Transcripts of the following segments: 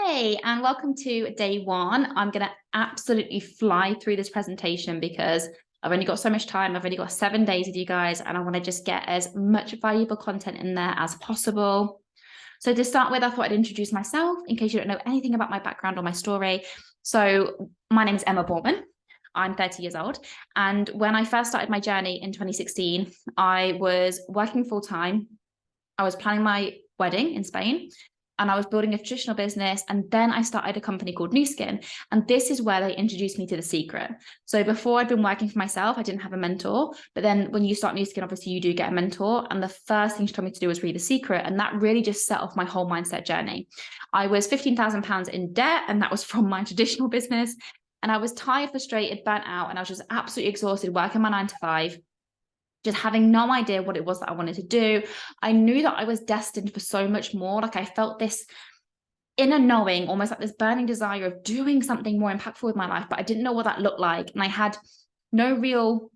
Hey, and welcome to day one. I'm going to absolutely fly through this presentation because I've only got so much time. I've only got 7 days with you guys, and I want to just get as much valuable content in there as possible. So to start with, I thought I'd introduce myself in case you don't know anything about my background or my story. So my name is Emma Borman. I'm 30 years old. And when I first started my journey in 2016, I was working full time. I was planning my wedding in Spain, and I was building a traditional business. And then I started a company called Nu Skin. And this is where they introduced me to The Secret. So before I'd been working for myself, I didn't have a mentor. But then when you start Nu Skin, obviously you do get a mentor. And the first thing she told me to do was read The Secret. And that really just set off my whole mindset journey. I was £15,000 in debt, and that was from my traditional business. And I was tired, frustrated, burnt out, and I was just absolutely exhausted working my 9 to 5. Just having no idea what it was that I wanted to do. I knew that I was destined for so much more. Like I felt this inner knowing, almost like this burning desire of doing something more impactful with my life, but I didn't know what that looked like. And I had no real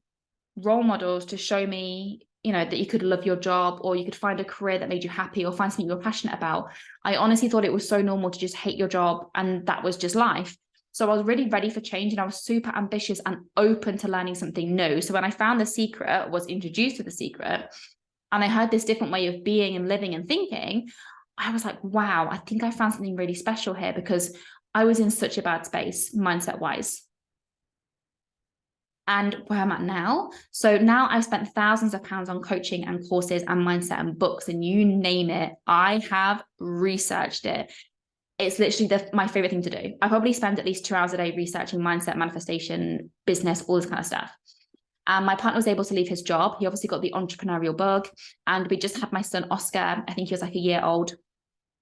role models to show me, that you could love your job, or you could find a career that made you happy, or find something you were passionate about. I honestly thought it was so normal to just hate your job, and that was just life. So I was really ready for change, and I was super ambitious and open to learning something new. So when I found The Secret, was introduced to The Secret, and I heard this different way of being and living and thinking, I was like, wow, I think I found something really special here, because I was in such a bad space mindset wise. And where I'm at now. So now I've spent thousands of pounds on coaching and courses and mindset and books, and you name it, I have researched it. It's literally my favorite thing to do. I probably spend at least 2 hours a day researching mindset, manifestation, business, all this kind of stuff. And my partner was able to leave his job. He obviously got the entrepreneurial bug. And we just had my son, Oscar. I think he was like a year old.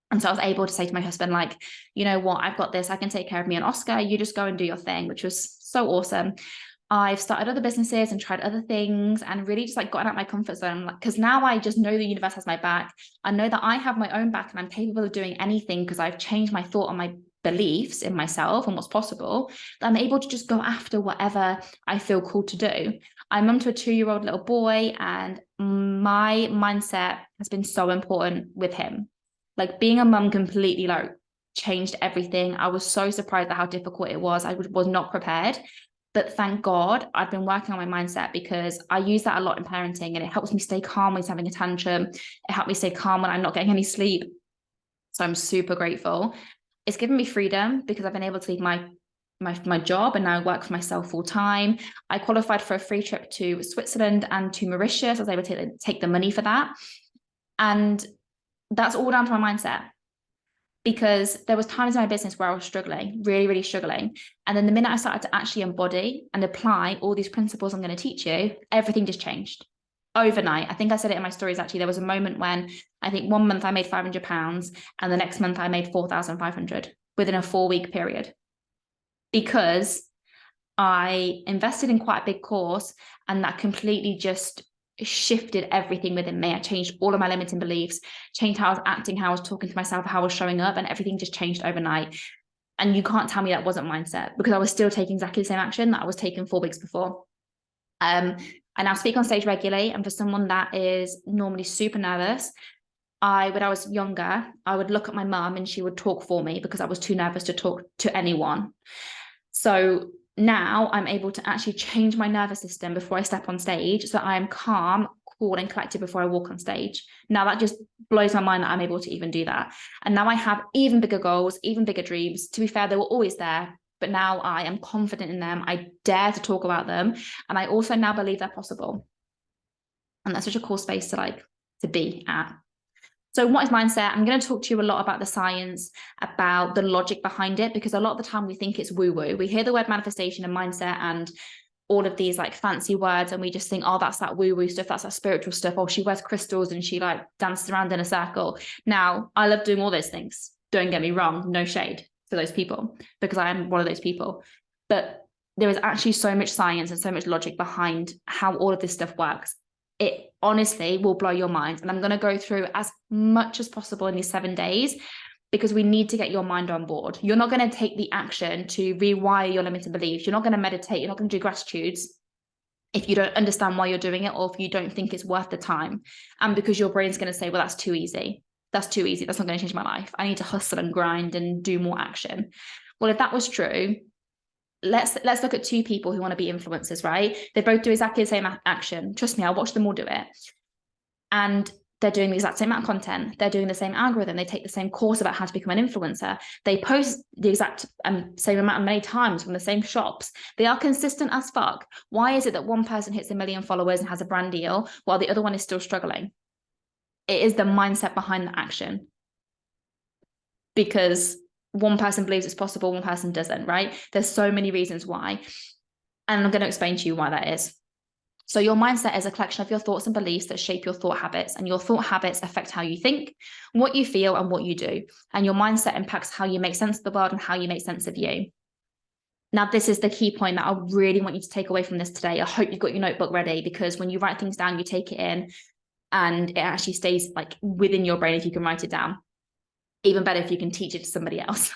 And so I was able to say to my husband, like, you know what, I've got this. I can take care of me and Oscar. You just go and do your thing, which was so awesome. I've started other businesses and tried other things, and really just like gotten out my comfort zone, because now I just know the universe has my back. I know that I have my own back, and I'm capable of doing anything because I've changed my thought on my beliefs in myself and what's possible. That I'm able to just go after whatever I feel called to do. I'm mum to a 2-year-old little boy, and my mindset has been so important with him. Like being a mum completely changed everything. I was so surprised at how difficult it was. I was not prepared. But thank God I've been working on my mindset, because I use that a lot in parenting, and it helps me stay calm when he's having a tantrum. It helped me stay calm when I'm not getting any sleep. So I'm super grateful. It's given me freedom, because I've been able to leave my job and now work for myself full time. I qualified for a free trip to Switzerland and to Mauritius. I was able to take the money for that. And that's all down to my mindset. Because there was times in my business where I was struggling, really, really struggling. And then the minute I started to actually embody and apply all these principles I'm going to teach you, everything just changed overnight. I think I said it in my stories, actually. There was a moment when I think 1 month I made £500, and the next month I made 4,500 within a 4-week period, because I invested in quite a big course, and that completely just shifted everything within me. I changed all of my limiting beliefs, changed how I was acting, how I was talking to myself, how I was showing up, and everything just changed overnight. And you can't tell me that wasn't mindset, because I was still taking exactly the same action that I was taking 4 weeks before. I now speak on stage regularly, and for someone that is normally super nervous, when I was younger, I would look at my mum and she would talk for me because I was too nervous to talk to anyone. So now I'm able to actually change my nervous system before I step on stage, so that I am calm, cool, and collected before I walk on stage. Now that just blows my mind that I'm able to even do that. And now I have even bigger goals, even bigger dreams. To be fair, they were always there, but now I am confident in them. I dare to talk about them. And I also now believe they're possible. And that's such a cool space to be at. So what is mindset? I'm going to talk to you a lot about the science, about the logic behind it, because a lot of the time we think it's woo-woo. We hear the word manifestation and mindset and all of these fancy words, and we just think, oh, that's that woo-woo stuff, that's that spiritual stuff. Oh, she wears crystals and she dances around in a circle. Now, I love doing all those things. Don't get me wrong, no shade to those people, because I am one of those people. But there is actually so much science and so much logic behind how all of this stuff works. It honestly will blow your mind. And I'm going to go through as much as possible in these 7 days, because we need to get your mind on board. You're not going to take the action to rewire your limiting beliefs. You're not going to meditate. You're not going to do gratitudes if you don't understand why you're doing it, or if you don't think it's worth the time. And because your brain's going to say, well, that's too easy. that's too easy. That's not going to change my life. I need to hustle and grind and do more action. Well, if that was true, let's look at two people who want to be influencers, right? They both do exactly the same action. Trust me, I'll watch them all do it. And they're doing the exact same amount of content. They're doing the same algorithm. They take the same course about how to become an influencer. They post the exact same amount of many times from the same shops. They are consistent as fuck. Why is it that one person hits 1 million followers and has a brand deal while the other one is still struggling? It is the mindset behind the action. Because one person believes it's possible, one person doesn't, right? There's so many reasons why. And I'm going to explain to you why that is. So your mindset is a collection of your thoughts and beliefs that shape your thought habits, and your thought habits affect how you think, what you feel, and what you do. And your mindset impacts how you make sense of the world and how you make sense of you. Now, this is the key point that I really want you to take away from this today. I hope you've got your notebook ready, because when you write things down, you take it in and it actually stays like within your brain if you can write it down. Even better if you can teach it to somebody else.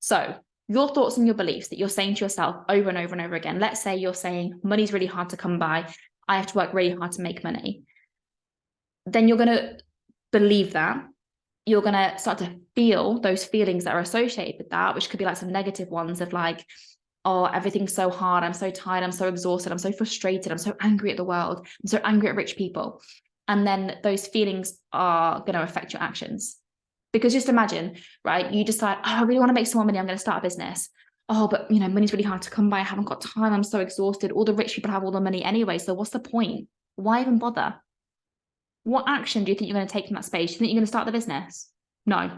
So your thoughts and your beliefs that you're saying to yourself over and over and over again. Let's say you're saying money's really hard to come by. I have to work really hard to make money. Then you're going to believe that. You're going to start to feel those feelings that are associated with that, which could be like some negative ones of like, oh, everything's so hard. I'm so tired. I'm so exhausted. I'm so frustrated. I'm so angry at the world. I'm so angry at rich people. And then those feelings are going to affect your actions. Because just imagine, right? You decide, oh, I really want to make some more money. I'm going to start a business. Oh, but money's really hard to come by. I haven't got time. I'm so exhausted. All the rich people have all the money anyway. So what's the point? Why even bother? What action do you think you're going to take from that space? Do you think you're going to start the business? No.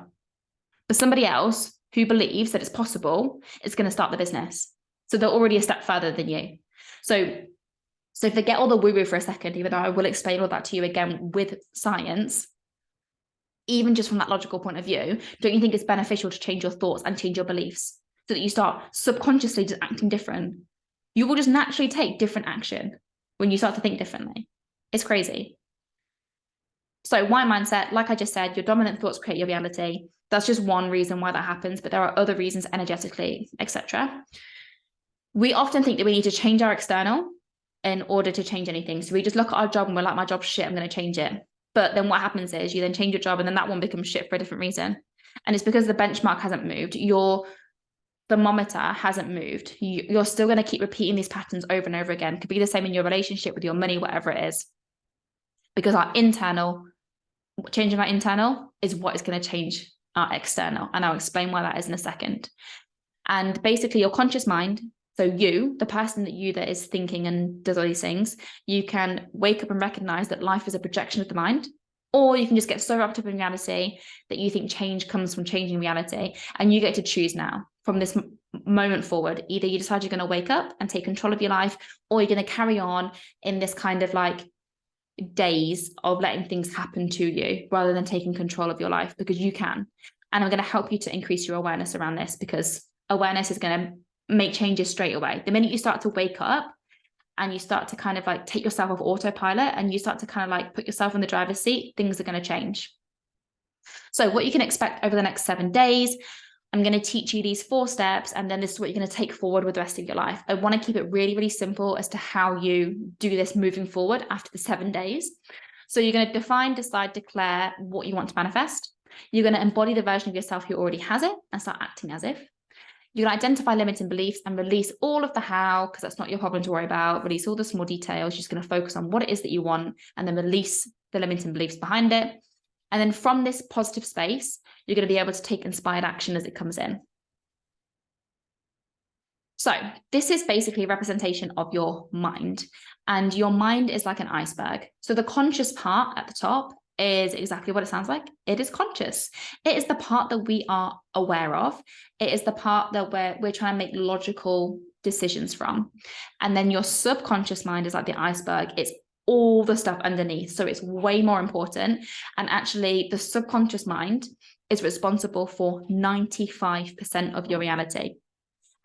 But somebody else who believes that it's possible is going to start the business. So they're already a step further than you. So forget all the woo-woo for a second, even though I will explain all that to you again with science. Even just from that logical point of view, don't you think it's beneficial to change your thoughts and change your beliefs so that you start subconsciously just acting different? You will just naturally take different action when you start to think differently. It's crazy. So why mindset? Like I just said, your dominant thoughts create your reality. That's just one reason why that happens, but there are other reasons energetically, etc. We often think that we need to change our external in order to change anything. So we just look at our job and we're like, my job's shit, I'm going to change it. But then what happens is you then change your job and then that one becomes shit for a different reason. And it's because the benchmark hasn't moved. Your thermometer hasn't moved. You're still going to keep repeating these patterns over and over again. It could be the same in your relationship with your money, whatever it is. Because changing our internal is what is going to change our external. And I'll explain why that is in a second. And basically your conscious mind, so you, the person that is thinking and does all these things, you can wake up and recognize that life is a projection of the mind, or you can just get so wrapped up in reality that you think change comes from changing reality. And you get to choose now from this moment forward. Either you decide you're going to wake up and take control of your life, or you're going to carry on in this kind of like days of letting things happen to you rather than taking control of your life, because you can. And I'm going to help you to increase your awareness around this, because awareness is going to make changes straight away. The minute you start to wake up and you start to kind of like take yourself off autopilot and you start to kind of like put yourself in the driver's seat, things are going to change. So what you can expect over the next 7 days, I'm going to teach you these 4 steps, and then this is what you're going to take forward with the rest of your life. I want to keep it really, really simple as to how you do this moving forward after the 7 days. So you're going to define, decide, declare what you want to manifest. You're going to embody the version of yourself who already has it and start acting as if. You're going to identify limiting beliefs and release all of the how, because that's not your problem to worry about. Release all the small details. You're just going to focus on what it is that you want, and then release the limiting beliefs behind it. And then from this positive space, you're going to be able to take inspired action as it comes in. So this is basically a representation of your mind, and your mind is like an iceberg. So the conscious part at the top is exactly what it sounds like. It is conscious. It is the part that we are aware of. It is the part that we're trying to make logical decisions from. And then your subconscious mind is like the iceberg. It's all the stuff underneath. So it's way more important. And actually the subconscious mind is responsible for 95% of your reality.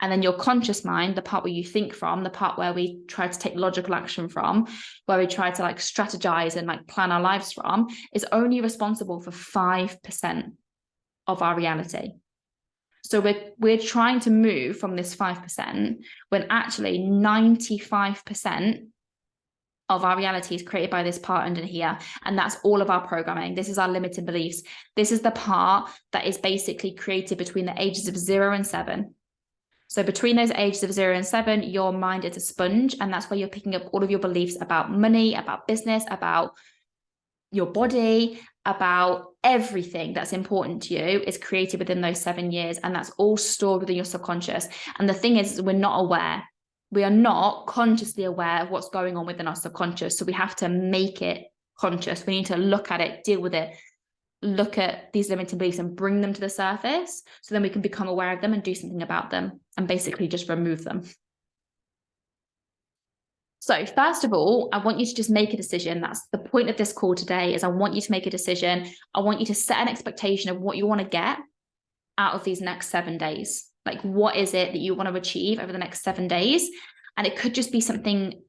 And then your conscious mind, the part where you think from, the part where we try to take logical action from, where we try to like strategize and like plan our lives from, is only responsible for 5% of our reality. So we're trying to move from this 5% when actually 95% of our reality is created by this part under here. And that's all of our programming. This is our limiting beliefs. This is the part that is basically created between the ages of 0 and 7. So between those ages of 0 and 7, your mind is a sponge. And that's where you're picking up all of your beliefs about money, about business, about your body, about everything that's important to you is created within those 7 years. And that's all stored within your subconscious. And the thing is, we're not aware. We are not consciously aware of what's going on within our subconscious. So we have to make it conscious. We need to look at it, deal with it, look at these limiting beliefs and bring them to the surface. So then we can become aware of them and do something about them and basically just remove them. So first of all, I want you to just make a decision. That's the point of this call today, is I want you to make a decision. I want you to set an expectation of what you want to get out of these next 7 days. Like, what is it that you want to achieve over the next 7 days? And it could just be something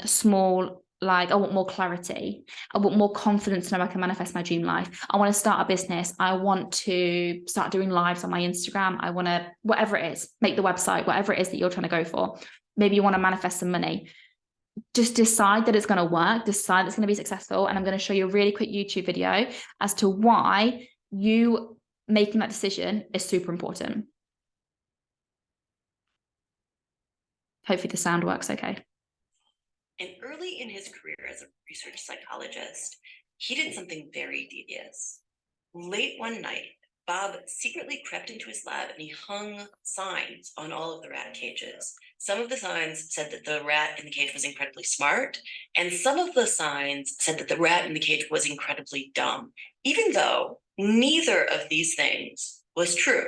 small, like I want more clarity. I want more confidence to know I can manifest my dream life. I want to start a business. I want to start doing lives on my Instagram. I want to, whatever it is, make the website, whatever it is that you're trying to go for. Maybe you want to manifest some money. Just decide that it's going to work, decide it's going to be successful. And I'm going to show you a really quick YouTube video as to why you making that decision is super important. Hopefully the sound works okay. And early in his career as a research psychologist, he did something very devious. Late one night, Bob secretly crept into his lab and he hung signs on all of the rat cages. Some of the signs said that the rat in the cage was incredibly smart, and some of the signs said that the rat in the cage was incredibly dumb, even though neither of these things was true.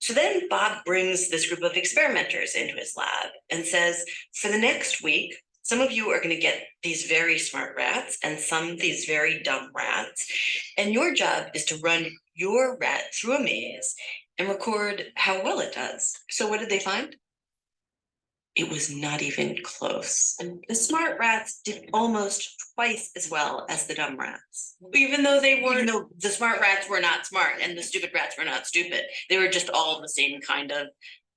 So then Bob brings this group of experimenters into his lab and says, for the next week, some of you are going to get these very smart rats and some these very dumb rats. And your job is to run your rat through a maze and record how well it does. So what did they find? It was not even close. And the smart rats did almost twice as well as the dumb rats. Even though the smart rats were not smart and the stupid rats were not stupid. They were just all the same kind of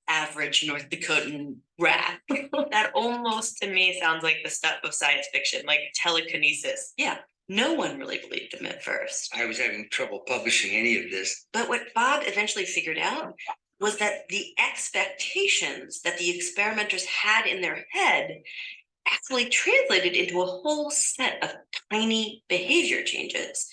average North Dakotan rat. That almost to me sounds like the stuff of science fiction, like telekinesis. Yeah, no one really believed him at first. I was having trouble publishing any of this. But what Bob eventually figured out was that the expectations that the experimenters had in their head actually translated into a whole set of tiny behavior changes.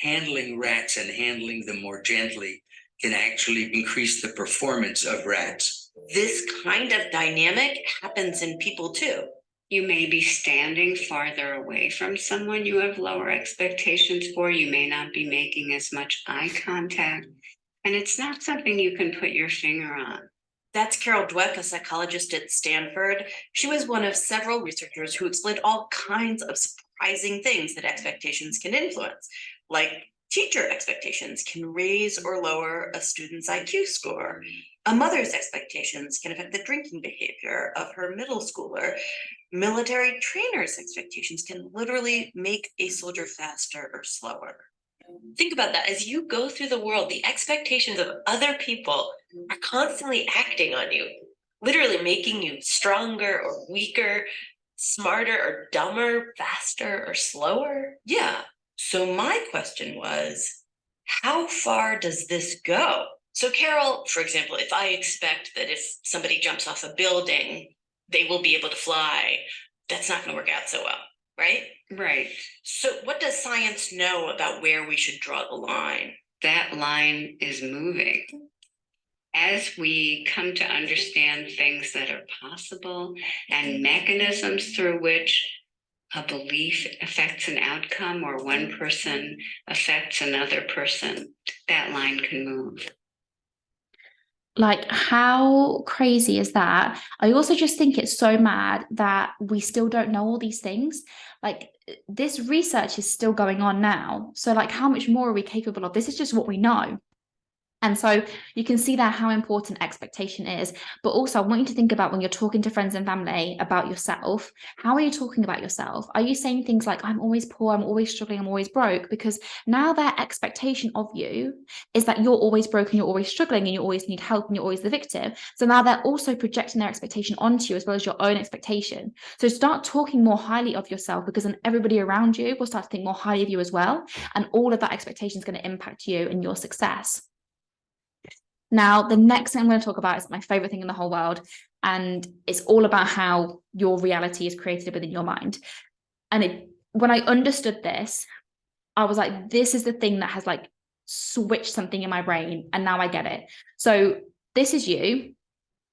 Handling rats and handling them more gently can actually increase the performance of rats. This kind of dynamic happens in people too. You may be standing farther away from someone you have lower expectations for. You may not be making as much eye contact. And it's not something you can put your finger on. That's Carol Dweck, a psychologist at Stanford. She was one of several researchers who explained all kinds of surprising things that expectations can influence, like teacher expectations can raise or lower a student's IQ score. A mother's expectations can affect the drinking behavior of her middle schooler. Military trainers' expectations can literally make a soldier faster or slower. Think about that. As you go through the world, the expectations of other people are constantly acting on you, literally making you stronger or weaker, smarter or dumber, faster or slower. Yeah. So my question was, how far does this go? So Carol, for example, if I expect that if somebody jumps off a building, they will be able to fly, that's not going to work out so well, right? Right. So what does science know about where we should draw the line? That line is moving. As we come to understand things that are possible and mechanisms through which a belief affects an outcome or one person affects another person, that line can move. Like, how crazy is that? I also just think it's so mad that we still don't know all these things. Like, this research is still going on now. So like, how much more are we capable of? This is just what we know. And so you can see there how important expectation is. But also, I want you to think about when you're talking to friends and family about yourself, how are you talking about yourself? Are you saying things like, I'm always poor, I'm always struggling, I'm always broke? Because now their expectation of you is that you're always broken, you're always struggling, and you always need help, and you're always the victim. So now they're also projecting their expectation onto you as well as your own expectation. So start talking more highly of yourself, because then everybody around you will start to think more highly of you as well. And all of that expectation is going to impact you and your success. Now, the next thing I'm going to talk about is my favorite thing in the whole world. And it's all about how your reality is created within your mind. And when I understood this, I was like, this is the thing that has like switched something in my brain. And now I get it. So this is you,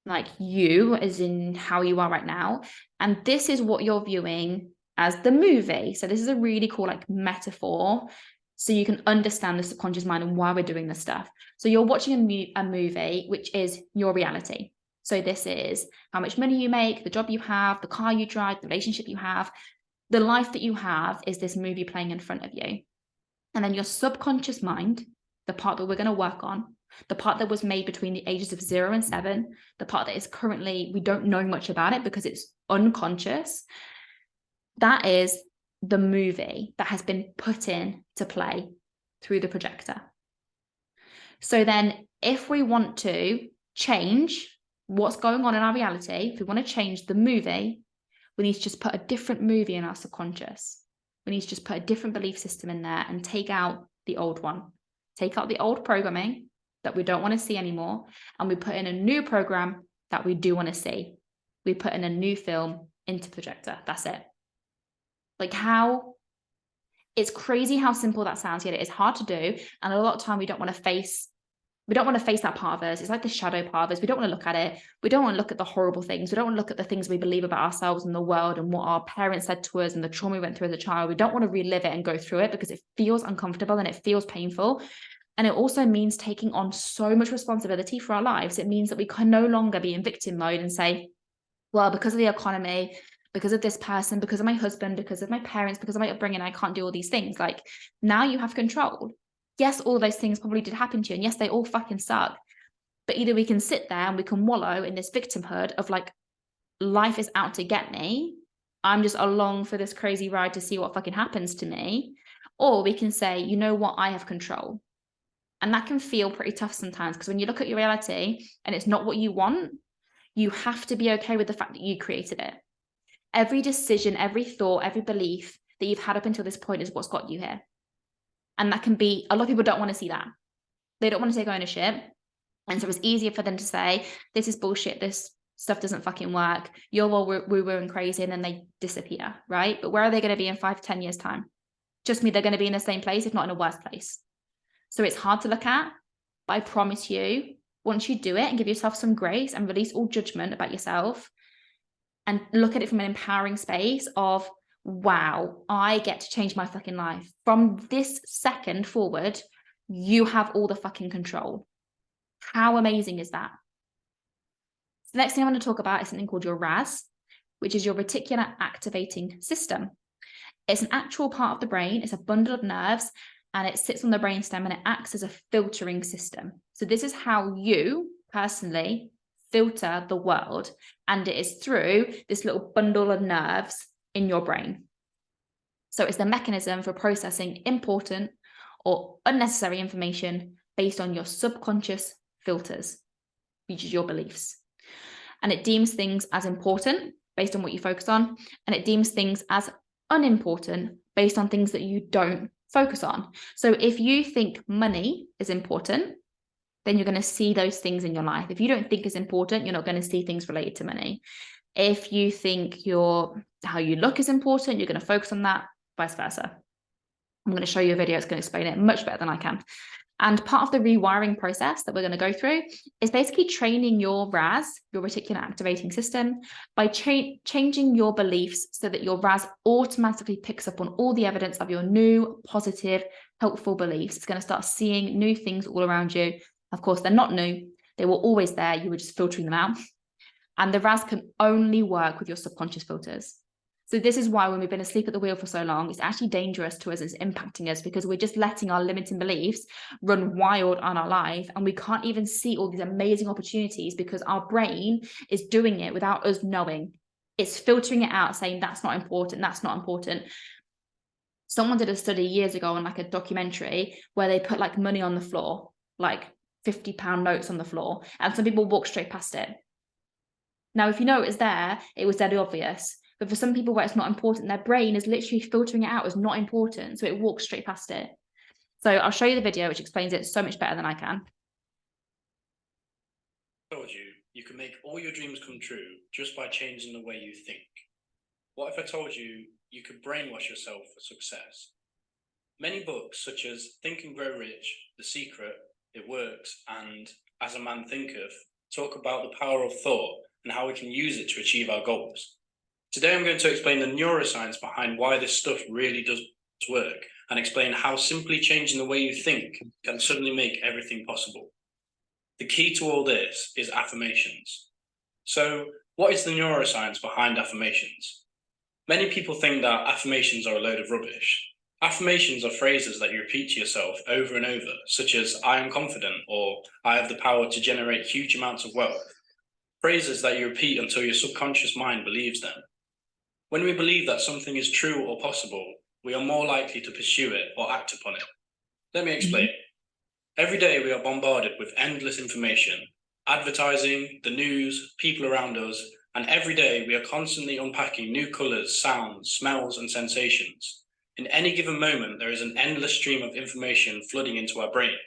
like you as in how you are right now. And this is what you're viewing as the movie. So this is a really cool like metaphor, so you can understand the subconscious mind and why we're doing this stuff. So you're watching a movie, which is your reality. So this is how much money you make, the job you have, the car you drive, the relationship you have. The life that you have is this movie playing in front of you. And then your subconscious mind, the part that we're going to work on, the part that was made between the ages of 0 and 7, the part that is currently, we don't know much about it because it's unconscious. That is the movie that has been put in to play through the projector. So then if we want to change what's going on in our reality, if we want to change the movie, we need to just put a different movie in our subconscious. We need to just put a different belief system in there and take out the old one. Take out the old programming that we don't want to see anymore. And we put in a new program that we do want to see. We put in a new film into the projector. That's it. Like how, it's crazy how simple that sounds, yet it is hard to do. And a lot of time we don't want to face that part of us. It's like the shadow part of us. We don't want to look at it. We don't want to look at the horrible things. We don't want to look at the things we believe about ourselves and the world and what our parents said to us and the trauma we went through as a child. We don't want to relive it and go through it because it feels uncomfortable and it feels painful. And it also means taking on so much responsibility for our lives. It means that we can no longer be in victim mode and say, well, because of the economy, because of this person, because of my husband, because of my parents, because of my upbringing, I can't do all these things. Like now you have control. Yes, all those things probably did happen to you. And yes, they all fucking suck. But either we can sit there and we can wallow in this victimhood of like, life is out to get me. I'm just along for this crazy ride to see what fucking happens to me. Or we can say, you know what, I have control. And that can feel pretty tough sometimes, because when you look at your reality and it's not what you want, you have to be okay with the fact that you created it. Every decision, every thought, every belief that you've had up until this point is what's got you here. And that can be, a lot of people don't want to see that. They don't want to take ownership. And so it's easier for them to say, this is bullshit, this stuff doesn't fucking work, you're all woo-woo and crazy, and then they disappear, right? But where are they going to be in 5 to 10 years' time? Just me, they're going to be in the same place, if not in a worse place. So it's hard to look at, but I promise you, once you do it and give yourself some grace and release all judgment about yourself and look at it from an empowering space of, wow, I get to change my fucking life. From this second forward, you have all the fucking control. How amazing is that? The next thing I want to talk about is something called your RAS, which is your reticular activating system. It's an actual part of the brain. It's a bundle of nerves, and it sits on the brainstem and it acts as a filtering system. So this is how you personally filter the world. And it is through this little bundle of nerves in your brain. So it's the mechanism for processing important or unnecessary information based on your subconscious filters, which is your beliefs. And it deems things as important based on what you focus on. And it deems things as unimportant based on things that you don't focus on. So if you think money is important, then you're going to see those things in your life. If you don't think it's important, you're not going to see things related to money. If you think how you look is important, you're going to focus on that, vice versa. I'm going to show you a video that's going to explain it much better than I can. And part of the rewiring process that we're going to go through is basically training your RAS, your reticular activating system, by changing your beliefs so that your RAS automatically picks up on all the evidence of your new, positive, helpful beliefs. It's going to start seeing new things all around you. Of course, they're not new. They were always there. You were just filtering them out. And the RAS can only work with your subconscious filters. So this is why when we've been asleep at the wheel for so long, it's actually dangerous to us, it's impacting us, because we're just letting our limiting beliefs run wild on our life, and we can't even see all these amazing opportunities because our brain is doing it without us knowing. It's filtering it out, saying that's not important, that's not important. Someone did a study years ago on like a documentary where they put like money on the floor, like £50 notes on the floor, and some people walk straight past it. Now, if you know it was there, it was deadly obvious. But for some people where it's not important, their brain is literally filtering it out as not important, so it walks straight past it. So I'll show you the video, which explains it so much better than I can. I told you, you can make all your dreams come true just by changing the way you think. What if I told you you could brainwash yourself for success? Many books such as Think and Grow Rich, The Secret, It Works, and As a Man Thinketh talk about the power of thought and how we can use it to achieve our goals. Today I'm going to explain the neuroscience behind why this stuff really does work, and explain how simply changing the way you think can suddenly make everything possible. The key to all this is affirmations. So, what is the neuroscience behind affirmations? Many people think that affirmations are a load of rubbish. Affirmations are phrases that you repeat to yourself over and over, such as I am confident, or I have the power to generate huge amounts of wealth. Phrases that you repeat until your subconscious mind believes them. When we believe that something is true or possible, we are more likely to pursue it or act upon it. Let me explain. Every day we are bombarded with endless information, advertising, the news, people around us, and every day we are constantly unpacking new colours, sounds, smells, and sensations. In any given moment, there is an endless stream of information flooding into our brain.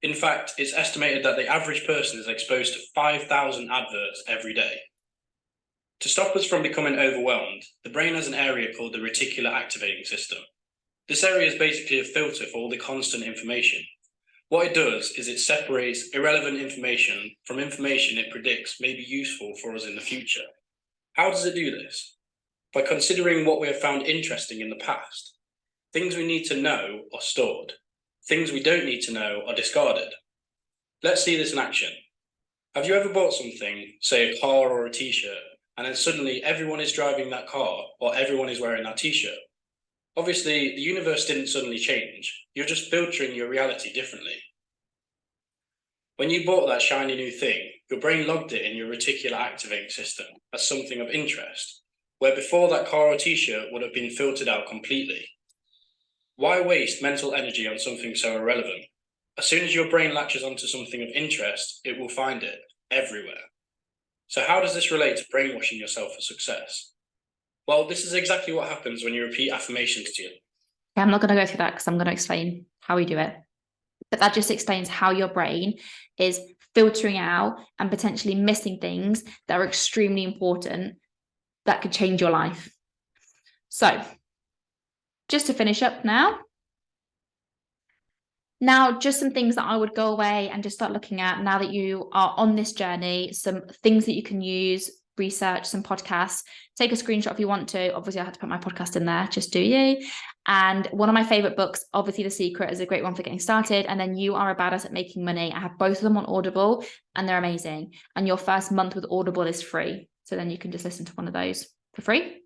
In fact, it's estimated that the average person is exposed to 5,000 adverts every day. To stop us from becoming overwhelmed, the brain has an area called the reticular activating system. This area is basically a filter for all the constant information. What it does is it separates irrelevant information from information it predicts may be useful for us in the future. How does it do this? By considering what we have found interesting in the past. Things we need to know are stored. Things we don't need to know are discarded. Let's see this in action. Have you ever bought something, say a car or a t-shirt, and then suddenly everyone is driving that car or everyone is wearing that t-shirt? Obviously, the universe didn't suddenly change. You're just filtering your reality differently. When you bought that shiny new thing, your brain logged it in your reticular activating system as something of interest, where before that car or t-shirt would have been filtered out completely. Why waste mental energy on something so irrelevant? As soon as your brain latches onto something of interest, it will find it everywhere. So how does this relate to brainwashing yourself for success? Well, this is exactly what happens when you repeat affirmations to you. I'm not going to go through that because I'm going to explain how we do it. But that just explains how your brain is filtering out and potentially missing things that are extremely important that could change your life. So, just to finish up now, just some things that I would go away and just start looking at now that you are on this journey, some things that you can use, research, some podcasts, take a screenshot if you want to. Obviously, I had to put my podcast in there, just do you. And one of my favorite books, obviously The Secret, is a great one for getting started. And then You Are a Badass at Making Money. I have both of them on Audible and they're amazing. And your first month with Audible is free. So then you can just listen to one of those for free.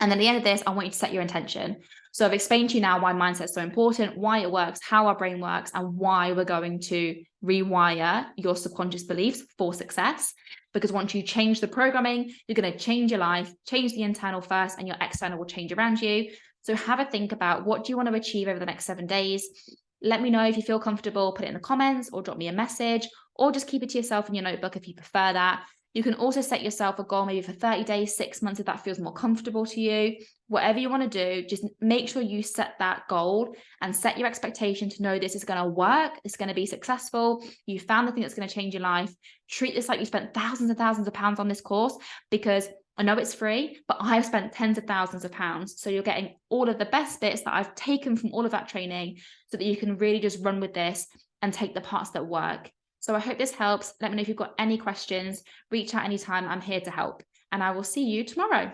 And then at the end of this, I want you to set your intention. So I've explained to you now why mindset is so important, why it works, how our brain works, and why we're going to rewire your subconscious beliefs for success. Because once you change the programming, you're going to change your life, change the internal first, and your external will change around you. So have a think about what do you want to achieve over the next 7 days. Let me know if you feel comfortable, put it in the comments or drop me a message, or just keep it to yourself in your notebook if you prefer that. You can also set yourself a goal maybe for 30 days, 6 months, if that feels more comfortable to you. Whatever you want to do, just make sure you set that goal and set your expectation to know this is going to work. It's going to be successful. You found the thing that's going to change your life. Treat this like you spent thousands and thousands of pounds on this course, because I know it's free, but I've spent tens of thousands of pounds. So you're getting all of the best bits that I've taken from all of that training so that you can really just run with this and take the parts that work. So I hope this helps. Let me know if you've got any questions. Reach out anytime. I'm here to help. And I will see you tomorrow.